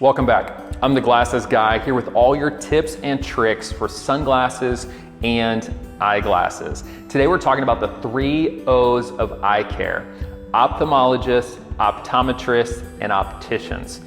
Welcome back. I'm the glasses guy here with all your tips and tricks for sunglasses and eyeglasses. Today we're talking about the 3 O's of eye care: ophthalmologists, optometrists, and opticians.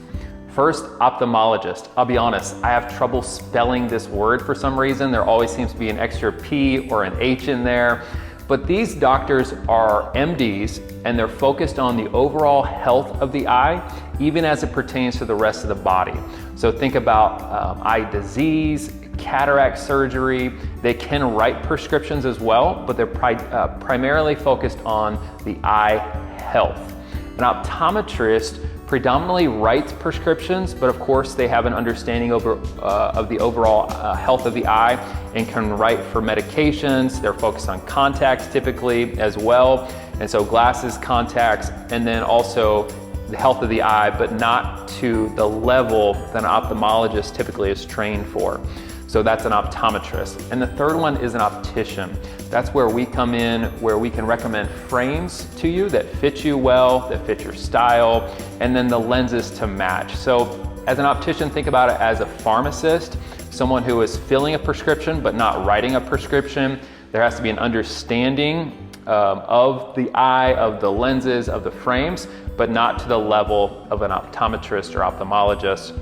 First, ophthalmologist. I'll be honest, I have trouble spelling this word for some reason. There always seems to be an extra P or an H in there. But these doctors are MDs and they're focused on the overall health of the eye, even as it pertains to the rest of the body. So think about eye disease, cataract surgery. They can write prescriptions as well, but they're primarily focused on the eye health. An optometrist predominantly writes prescriptions, but of course they have an understanding of the overall health of the eye and can write for medications. They're focused on contacts typically as well, and so glasses, contacts, and then also the health of the eye, but not to the level that an ophthalmologist typically is trained for. So that's an optometrist. And the third one is an optician. That's where we come in, where we can recommend frames to you that fit you well, that fit your style, and then the lenses to match. So as an optician, think about it as a pharmacist, someone who is filling a prescription but not writing a prescription. There has to be an understanding of the eye, of the lenses, of the frames, but not to the level of an optometrist or ophthalmologist.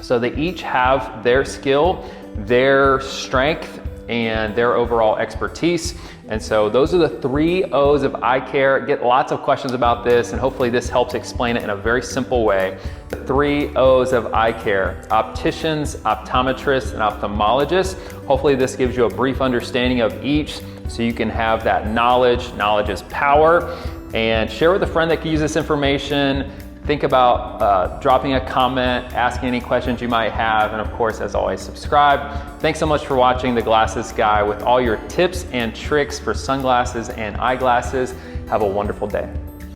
So they each have their skill, their strength, and their overall expertise. And so those are the 3 O's of eye care. Get lots of questions about this, and hopefully this helps explain it in a very simple way. The 3 O's of eye care: opticians, optometrists, and ophthalmologists. Hopefully this gives you a brief understanding of each so you can have that knowledge. Knowledge is power. And share with a friend that can use this information. Think about dropping a comment, asking any questions you might have, and of course, as always, subscribe. Thanks so much for watching The Glasses Guy with all your tips and tricks for sunglasses and eyeglasses. Have a wonderful day.